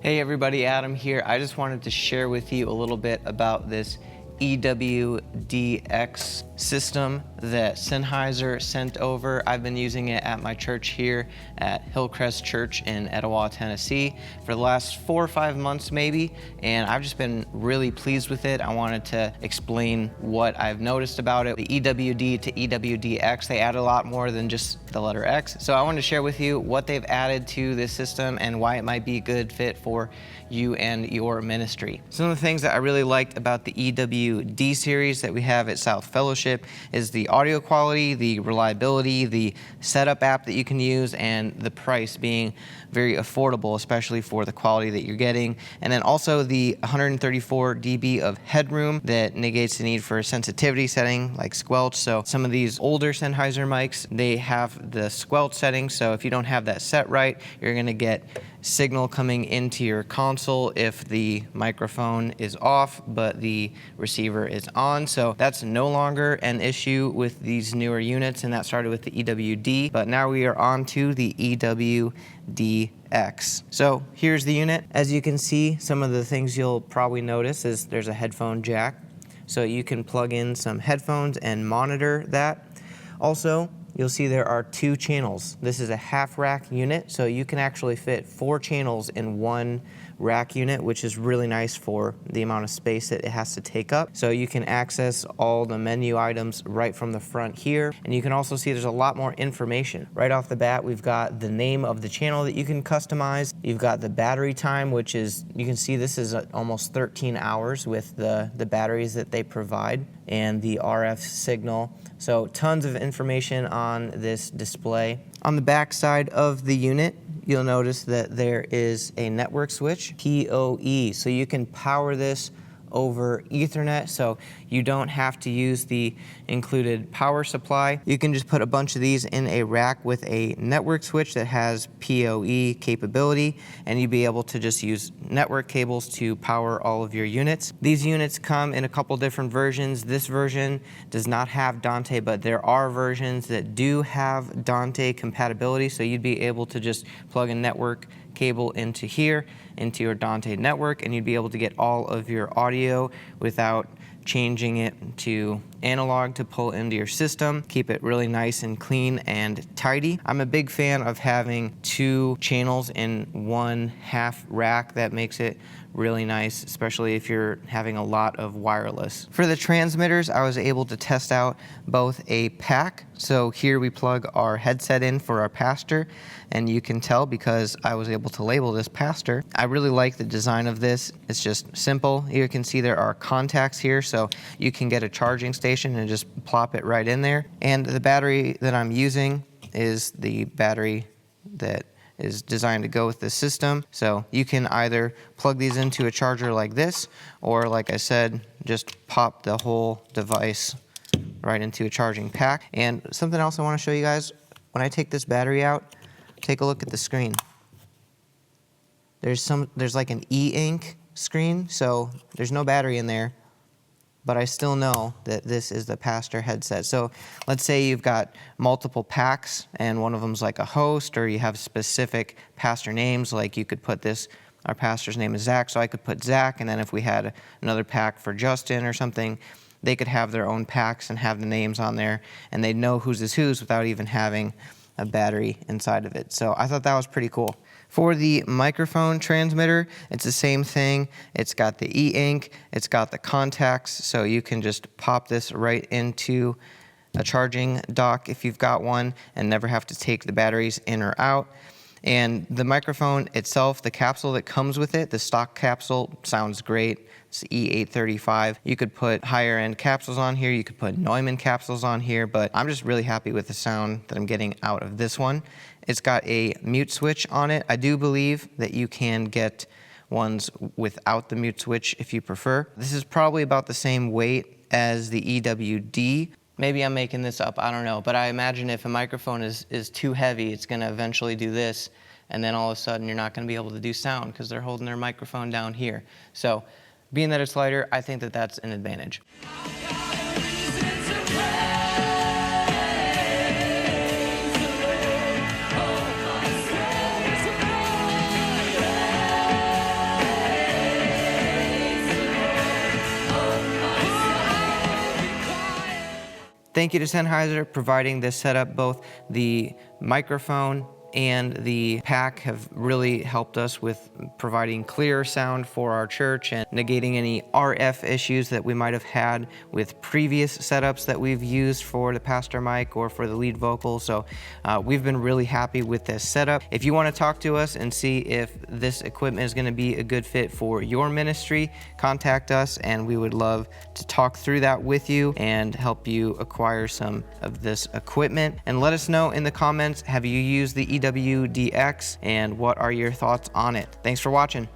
Hey everybody, Adam here. I just wanted to share with you a little bit about this EW-DX system that Sennheiser sent over. I've been using it at my church here at Hillcrest Church in Etowah, Tennessee for the last 4 or 5 months maybe, and I've just been really pleased with it. I wanted to explain what I've noticed about it. The EW-D to EW-DX, they added a lot more than just the letter X. So I wanted to share with you what they've added to this system and why it might be a good fit for you and your ministry. Some of the things that I really liked about the EW-D series that we have at South Fellowship is the audio quality, the reliability, the setup app that you can use, and the price being very affordable, especially for the quality that you're getting. And then also the 134 dB of headroom that negates the need for a sensitivity setting like squelch. So some of these older Sennheiser mics, they have the squelch setting. So if you don't have that set right, you're gonna get signal coming into your console if the microphone is off, but the receiver is on. So that's no longer an issue with these newer units, and that started with the EW-D, but now we are on to the EW-DX. So here's the unit. As you can see, some of the things you'll probably notice is there's a headphone jack, so you can plug in some headphones and monitor that. Also, you'll see there are 2 channels. This is a half rack unit, so you can actually fit 4 channels in one rack unit, which is really nice for the amount of space that it has to take up. So you can access all the menu items right from the front here. And you can also see there's a lot more information. Right off the bat, we've got the name of the channel that you can customize. You've got the battery time, which is, you can see this is almost 13 hours with the batteries that they provide, and the RF signal. So tons of information on this display. On the back side of the unit, you'll notice that there is a network switch, PoE, so you can power this over Ethernet, so you don't have to use the included power supply. You can just put a bunch of these in a rack with a network switch that has PoE capability, and you'll be able to just use network cables to power all of your units. These units come in a couple different versions. This version does not have Dante, but there are versions that do have Dante compatibility, so you'd be able to just plug a network cable into here, into your Dante network, and you'd be able to get all of your audio without changing it to analog to pull into your system. Keep it really nice and clean and tidy. I'm a big fan of having 2 channels in one half rack. That makes it really nice, especially if you're having a lot of wireless. For the transmitters, I was able to test out both a pack. So here we plug our headset in for our pastor, and you can tell because I was able to label this pastor. I really like the design of this. It's just simple. You can see there are contacts here, so you can get a charging station and just plop it right in there. And the battery that I'm using is the battery that is designed to go with the system. So you can either plug these into a charger like this, or like I said, just pop the whole device right into a charging pack. And something else I want to show you guys, when I take this battery out, take a look at the screen. There's like an e-ink screen, so there's no battery in there, but I still know that this is the pastor headset. So let's say you've got multiple packs and one of them's like a host, or you have specific pastor names, like you could put this, our pastor's name is Zach, so I could put Zach, and then if we had another pack for Justin or something, they could have their own packs and have the names on there, and they'd know whose is whose without even having a battery inside of it. So I thought that was pretty cool. For the microphone transmitter, it's the same thing. It's got the e-ink, it's got the contacts, so you can just pop this right into a charging dock if you've got one and never have to take the batteries in or out. And the microphone itself, the capsule that comes with it, the stock capsule, sounds great. It's E835. You could put higher end capsules on here, you could put Neumann capsules on here, but I'm just really happy with the sound that I'm getting out of this one. It's got a mute switch on it. I do believe that you can get ones without the mute switch if you prefer. This is probably about the same weight as the EW-D. Maybe I'm making this up, I don't know, but I imagine if a microphone is too heavy, it's gonna eventually do this, and then all of a sudden you're not gonna be able to do sound because they're holding their microphone down here. So being that it's lighter, I think that that's an advantage. Thank you to Sennheiser providing this setup. Both the microphone and the pack have really helped us with providing clear sound for our church and negating any RF issues that we might have had with previous setups that we've used for the pastor mic or for the lead vocal. So we've been really happy with this setup. If you want to talk to us and see if this equipment is going to be a good fit for your ministry, contact us and we would love to talk through that with you and help you acquire some of this equipment. And let us know in the comments, have you used the EW-DX and what are your thoughts on it? Thanks for watching.